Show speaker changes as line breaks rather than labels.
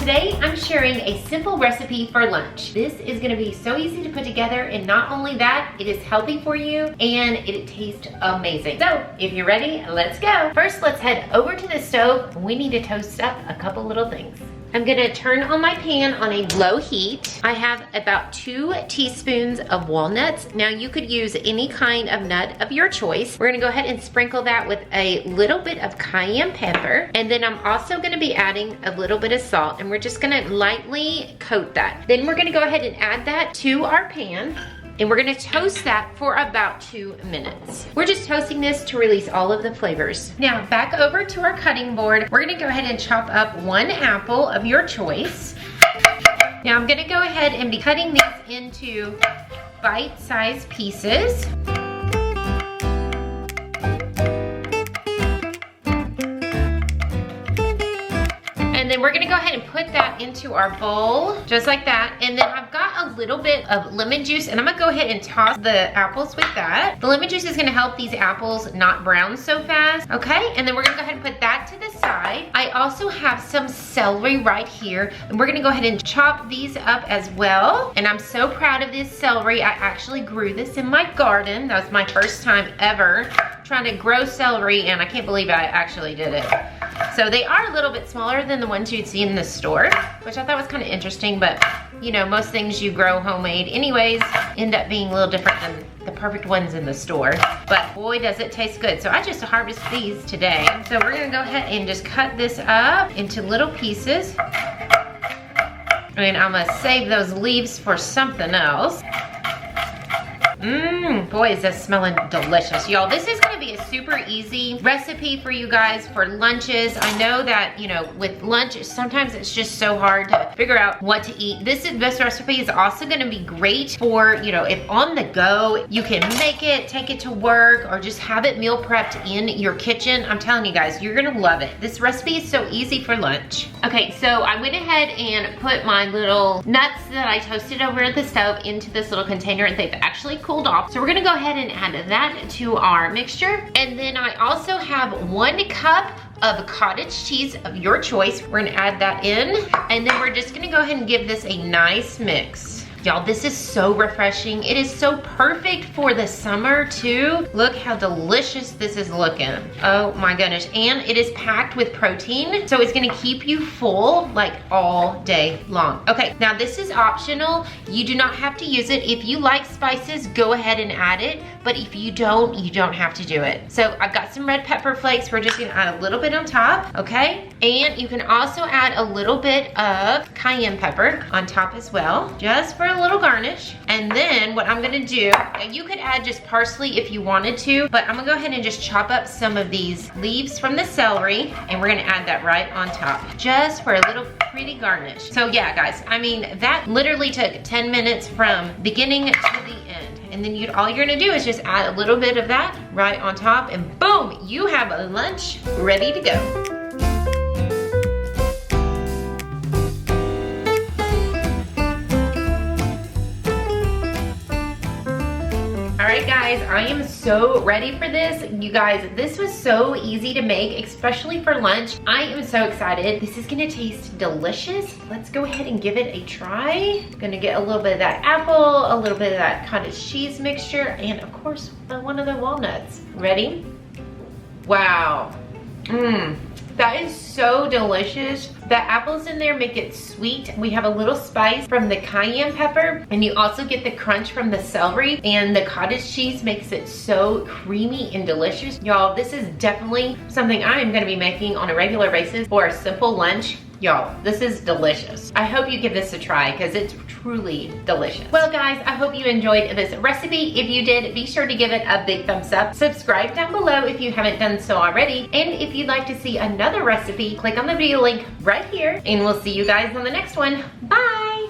today I'm sharing a simple recipe for lunch. This is gonna be so easy to put together, and not only that, it is healthy for you and it tastes amazing. So if you're ready, let's go. First, let's head over to the stove. We need to toast up a couple little things. I'm gonna turn on my pan on a low heat. I have about 2 teaspoons of walnuts. Now you could use any kind of nut of your choice. We're gonna go ahead and sprinkle that with a little bit of cayenne pepper. And then I'm also gonna be adding a little bit of salt, and we're just gonna lightly coat that. Then we're gonna go ahead and add that to our pan. And we're gonna toast that for about 2 minutes. We're just toasting this to release all of the flavors. Now back over to our cutting board. We're gonna go ahead and chop up 1 apple of your choice. Now I'm gonna go ahead and be cutting these into bite-sized pieces. And then we're gonna go ahead and put that into our bowl, just like that. And then I've got a little bit of lemon juice, and I'm gonna go ahead and toss the apples with that. The lemon juice is gonna help these apples not brown so fast, okay? And then we're gonna go ahead and put that to the side. I also have some celery right here, and we're gonna go ahead and chop these up as well. And I'm so proud of this celery. I actually grew this in my garden. That was my first time ever trying to grow celery, and I can't believe I actually did it. So they are a little bit smaller than the ones you'd see in the store, which I thought was kind of interesting, but you know, most things you grow homemade anyways end up being a little different than the perfect ones in the store. But boy, does it taste good. So I just harvest these today. So we're gonna go ahead and just cut this up into little pieces. And I'm gonna save those leaves for something else. Boy, is this smelling delicious. Y'all, this is gonna be a super easy recipe for you guys for lunches. I know that, you know, with lunch, sometimes it's just so hard to figure out what to eat. This recipe is also gonna be great for, you know, if on the go, you can make it, take it to work, or just have it meal prepped in your kitchen. I'm telling you guys, you're gonna love it. This recipe is so easy for lunch. Okay, so I went ahead and put my little nuts that I toasted over at the stove into this little container, and they've actually cooled off. So we're gonna go ahead and add that to our mixture. And then I also have 1 cup of cottage cheese of your choice. We're gonna add that in. And then we're just gonna go ahead and give this a nice mix. Y'all, this is so refreshing. It is so perfect for the summer too. Look how delicious this is looking. Oh my goodness. And it is packed with protein, so it's gonna keep you full like all day long. Okay, now this is optional. You do not have to use it. If you like spices, go ahead and add it. But if you don't have to do it. So I've got some red pepper flakes. We're just gonna add a little bit on top, okay? And you can also add a little bit of cayenne pepper on top as well, just for a little garnish. And then what I'm gonna do, you could add just parsley if you wanted to, but I'm gonna go ahead and just chop up some of these leaves from the celery, and we're gonna add that right on top, just for a little pretty garnish. So yeah, guys, I mean, that literally took 10 minutes from beginning to the end. And then all you're gonna do is just add a little bit of that right on top, and boom, you have a lunch ready to go. Alright guys, I am so ready for this. You guys, this was so easy to make, especially for lunch. I am so excited. This is gonna taste delicious. Let's go ahead and give it a try. I'm gonna get a little bit of that apple, a little bit of that cottage cheese mixture, and of course, one of the walnuts. Ready? Wow. That is so delicious. The apples in there make it sweet. We have a little spice from the cayenne pepper, and you also get the crunch from the celery, and the cottage cheese makes it so creamy and delicious. Y'all, this is definitely something I am gonna be making on a regular basis for a simple lunch. Y'all, this is delicious. I hope you give this a try because it's truly delicious. Well guys, I hope you enjoyed this recipe. If you did, be sure to give it a big thumbs up. Subscribe down below if you haven't done so already. And if you'd like to see another recipe, click on the video link right here, and we'll see you guys on the next one. Bye!